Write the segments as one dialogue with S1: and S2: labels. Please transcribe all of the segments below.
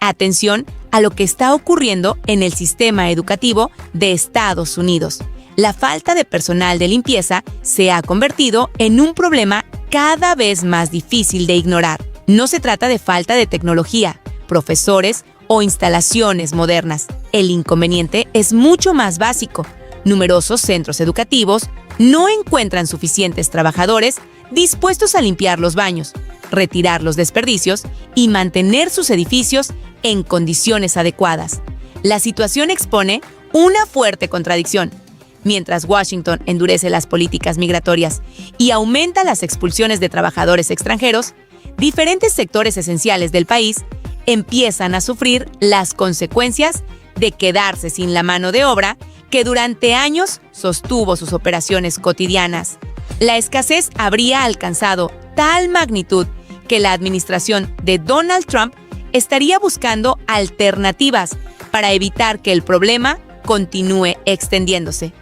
S1: Atención a lo que está ocurriendo en el sistema educativo de Estados Unidos. La falta de personal de limpieza se ha convertido en un problema cada vez más difícil de ignorar. No se trata de falta de tecnología, profesores o instalaciones modernas. El inconveniente es mucho más básico. Numerosos centros educativos no encuentran suficientes trabajadores dispuestos a limpiar los baños, retirar los desperdicios y mantener sus edificios en condiciones adecuadas. La situación expone una fuerte contradicción. Mientras Washington endurece las políticas migratorias y aumenta las expulsiones de trabajadores extranjeros, diferentes sectores esenciales del país empiezan a sufrir las consecuencias de quedarse sin la mano de obra que durante años sostuvo sus operaciones cotidianas. La escasez habría alcanzado tal magnitud que la administración de Donald Trump estaría buscando alternativas para evitar que el problema continúe extendiéndose.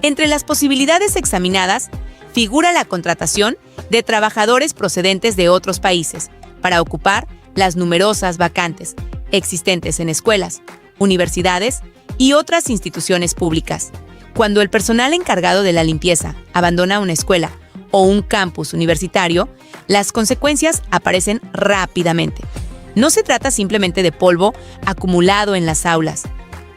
S1: Entre las posibilidades examinadas figura la contratación de trabajadores procedentes de otros países para ocupar las numerosas vacantes existentes en escuelas, universidades y otras instituciones públicas. Cuando el personal encargado de la limpieza abandona una escuela o un campus universitario, las consecuencias aparecen rápidamente. No se trata simplemente de polvo acumulado en las aulas.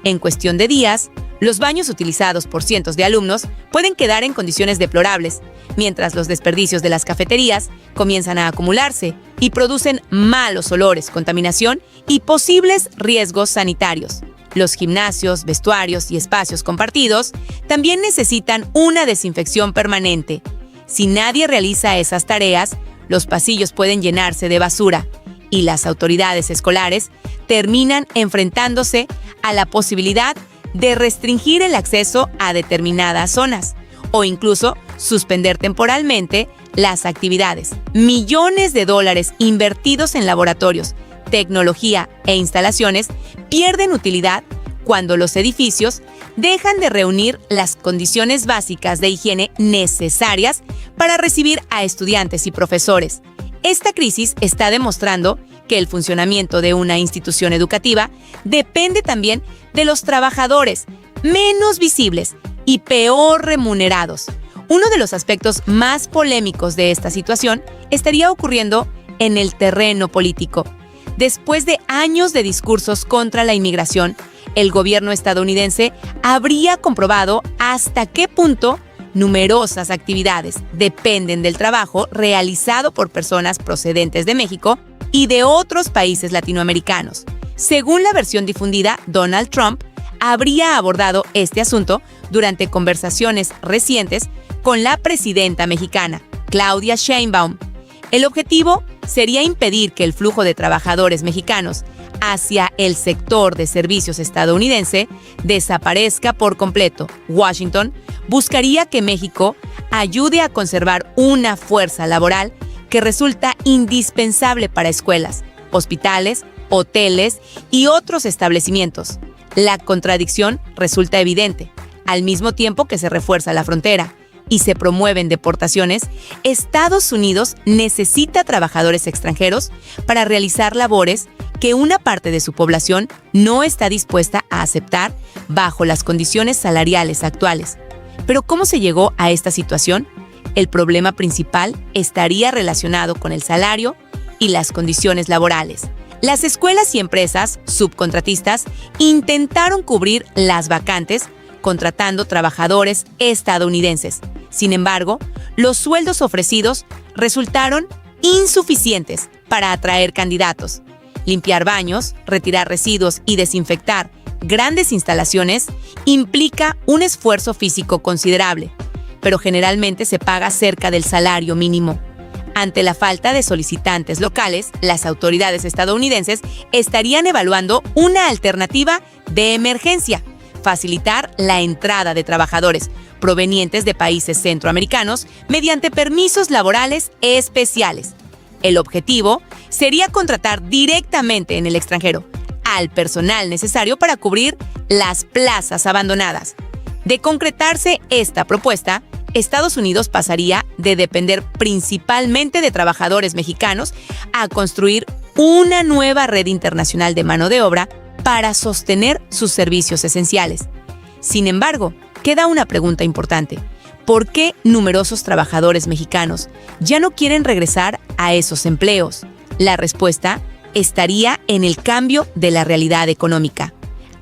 S1: En cuestión de días, los baños utilizados por cientos de alumnos pueden quedar en condiciones deplorables, mientras los desperdicios de las cafeterías comienzan a acumularse y producen malos olores, contaminación y posibles riesgos sanitarios. Los gimnasios, vestuarios y espacios compartidos también necesitan una desinfección permanente. Si nadie realiza esas tareas, los pasillos pueden llenarse de basura y las autoridades escolares terminan enfrentándose a la posibilidad de restringir el acceso a determinadas zonas o incluso suspender temporalmente las actividades. Millones de dólares invertidos en laboratorios, tecnología e instalaciones pierden utilidad cuando los edificios dejan de reunir las condiciones básicas de higiene necesarias para recibir a estudiantes y profesores. Esta crisis está demostrando que el funcionamiento de una institución educativa depende también de los trabajadores menos visibles y peor remunerados. Uno de los aspectos más polémicos de esta situación estaría ocurriendo en el terreno político. Después de años de discursos contra la inmigración, el gobierno estadounidense habría comprobado hasta qué punto numerosas actividades dependen del trabajo realizado por personas procedentes de México y de otros países latinoamericanos. Según la versión difundida, Donald Trump habría abordado este asunto durante conversaciones recientes con la presidenta mexicana, Claudia Sheinbaum. El objetivo sería impedir que el flujo de trabajadores mexicanos hacia el sector de servicios estadounidense desaparezca por completo. Washington buscaría que México ayude a conservar una fuerza laboral que resulta indispensable para escuelas, hospitales, hoteles y otros establecimientos. La contradicción resulta evidente. Al mismo tiempo que se refuerza la frontera y se promueven deportaciones, Estados Unidos necesita trabajadores extranjeros para realizar labores que una parte de su población no está dispuesta a aceptar bajo las condiciones salariales actuales. Pero ¿cómo se llegó a esta situación? El problema principal estaría relacionado con el salario y las condiciones laborales. Las escuelas y empresas subcontratistas intentaron cubrir las vacantes contratando trabajadores estadounidenses. Sin embargo, los sueldos ofrecidos resultaron insuficientes para atraer candidatos. Limpiar baños, retirar residuos y desinfectar grandes instalaciones implica un esfuerzo físico considerable, pero generalmente se paga cerca del salario mínimo. Ante la falta de solicitantes locales, las autoridades estadounidenses estarían evaluando una alternativa de emergencia: facilitar la entrada de trabajadores provenientes de países centroamericanos mediante permisos laborales especiales. El objetivo sería contratar directamente en el extranjero al personal necesario para cubrir las plazas abandonadas. De concretarse esta propuesta, Estados Unidos pasaría de depender principalmente de trabajadores mexicanos a construir una nueva red internacional de mano de obra para sostener sus servicios esenciales. Sin embargo, queda una pregunta importante. ¿Por qué numerosos trabajadores mexicanos ya no quieren regresar a esos empleos? La respuesta estaría en el cambio de la realidad económica.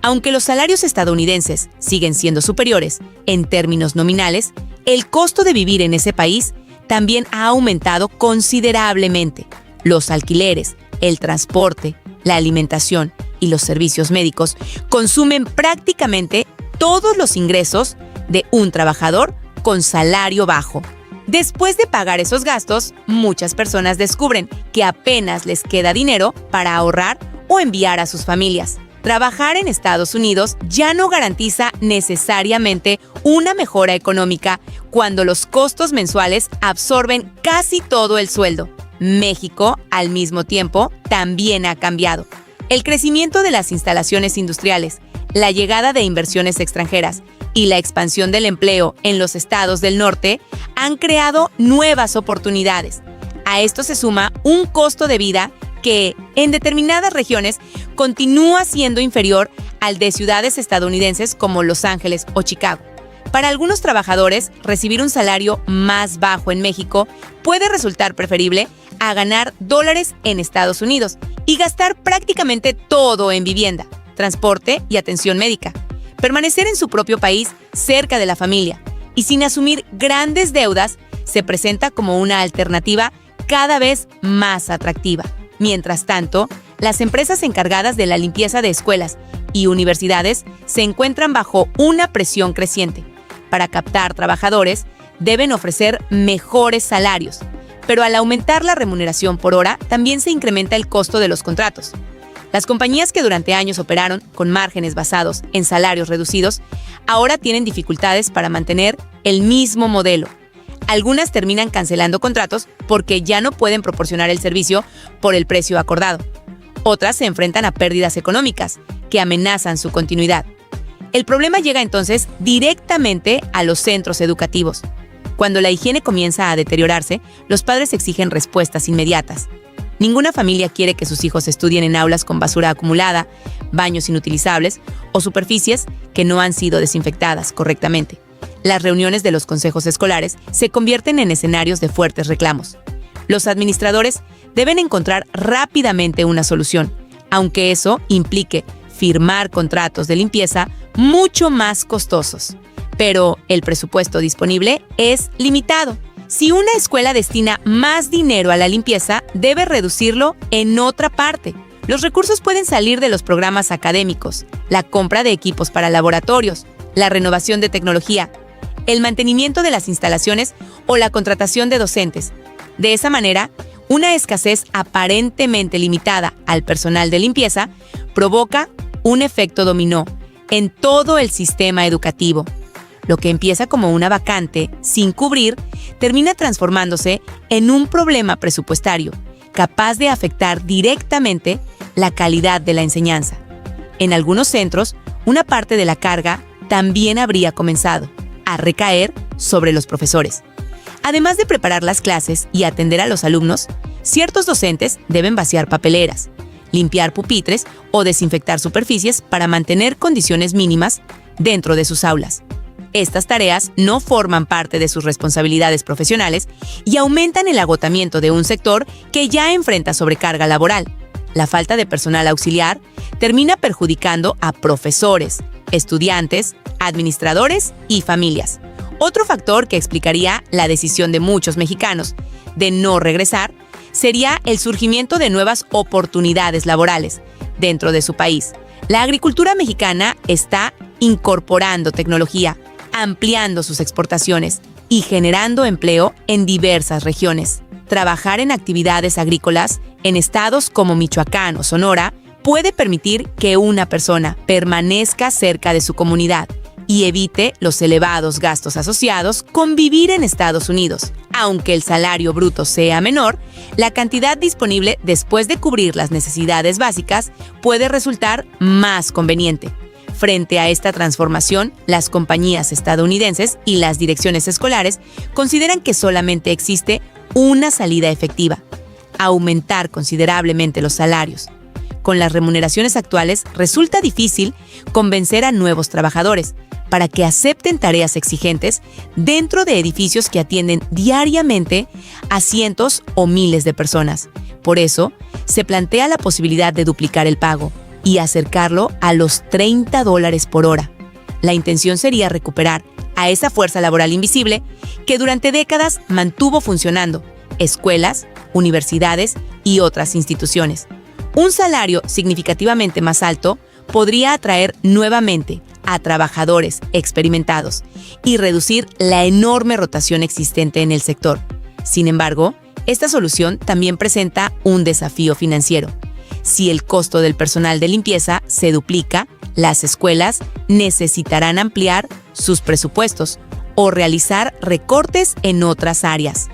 S1: Aunque los salarios estadounidenses siguen siendo superiores en términos nominales, el costo de vivir en ese país también ha aumentado considerablemente. Los alquileres, el transporte, la alimentación y los servicios médicos consumen prácticamente todos los ingresos de un trabajador con salario bajo. Después de pagar esos gastos, muchas personas descubren que apenas les queda dinero para ahorrar o enviar a sus familias. Trabajar en Estados Unidos ya no garantiza necesariamente una mejora económica cuando los costos mensuales absorben casi todo el sueldo. México, al mismo tiempo, también ha cambiado. El crecimiento de las instalaciones industriales, la llegada de inversiones extranjeras y la expansión del empleo en los estados del norte han creado nuevas oportunidades. A esto se suma un costo de vida que, en determinadas regiones, continúa siendo inferior al de ciudades estadounidenses como Los Ángeles o Chicago. Para algunos trabajadores, recibir un salario más bajo en México puede resultar preferible a ganar dólares en Estados Unidos y gastar prácticamente todo en vivienda, transporte y atención médica. Permanecer en su propio país, cerca de la familia y sin asumir grandes deudas, se presenta como una alternativa cada vez más atractiva. Mientras tanto, las empresas encargadas de la limpieza de escuelas y universidades se encuentran bajo una presión creciente. Para captar trabajadores, deben ofrecer mejores salarios, pero al aumentar la remuneración por hora, también se incrementa el costo de los contratos. Las compañías que durante años operaron con márgenes basados en salarios reducidos, ahora tienen dificultades para mantener el mismo modelo. Algunas terminan cancelando contratos porque ya no pueden proporcionar el servicio por el precio acordado. Otras se enfrentan a pérdidas económicas que amenazan su continuidad. El problema llega entonces directamente a los centros educativos. Cuando la higiene comienza a deteriorarse, los padres exigen respuestas inmediatas. Ninguna familia quiere que sus hijos estudien en aulas con basura acumulada, baños inutilizables o superficies que no han sido desinfectadas correctamente. Las reuniones de los consejos escolares se convierten en escenarios de fuertes reclamos. Los administradores deben encontrar rápidamente una solución, aunque eso implique firmar contratos de limpieza mucho más costosos. Pero el presupuesto disponible es limitado. Si una escuela destina más dinero a la limpieza, debe reducirlo en otra parte. Los recursos pueden salir de los programas académicos, la compra de equipos para laboratorios, la renovación de tecnología, el mantenimiento de las instalaciones o la contratación de docentes. De esa manera, una escasez aparentemente limitada al personal de limpieza provoca un efecto dominó en todo el sistema educativo. Lo que empieza como una vacante sin cubrir termina transformándose en un problema presupuestario, capaz de afectar directamente la calidad de la enseñanza. En algunos centros, una parte de la carga también habría comenzado a recaer sobre los profesores. Además de preparar las clases y atender a los alumnos, ciertos docentes deben vaciar papeleras, limpiar pupitres o desinfectar superficies para mantener condiciones mínimas dentro de sus aulas. Estas tareas no forman parte de sus responsabilidades profesionales y aumentan el agotamiento de un sector que ya enfrenta sobrecarga laboral. La falta de personal auxiliar termina perjudicando a profesores, estudiantes, administradores y familias. Otro factor que explicaría la decisión de muchos mexicanos de no regresar sería el surgimiento de nuevas oportunidades laborales dentro de su país. La agricultura mexicana está incorporando tecnología, ampliando sus exportaciones y generando empleo en diversas regiones. Trabajar en actividades agrícolas en estados como Michoacán o Sonora puede permitir que una persona permanezca cerca de su comunidad y evite los elevados gastos asociados con vivir en Estados Unidos. Aunque el salario bruto sea menor, la cantidad disponible después de cubrir las necesidades básicas puede resultar más conveniente. Frente a esta transformación, las compañías estadounidenses y las direcciones escolares consideran que solamente existe una salida efectiva: aumentar considerablemente los salarios. Con las remuneraciones actuales, resulta difícil convencer a nuevos trabajadores para que acepten tareas exigentes dentro de edificios que atienden diariamente a cientos o miles de personas. Por eso, se plantea la posibilidad de duplicar el pago y acercarlo a los $30 por hora. La intención sería recuperar a esa fuerza laboral invisible que durante décadas mantuvo funcionando escuelas, universidades y otras instituciones. Un salario significativamente más alto podría atraer nuevamente a trabajadores experimentados y reducir la enorme rotación existente en el sector. Sin embargo, esta solución también presenta un desafío financiero. Si el costo del personal de limpieza se duplica, las escuelas necesitarán ampliar sus presupuestos o realizar recortes en otras áreas.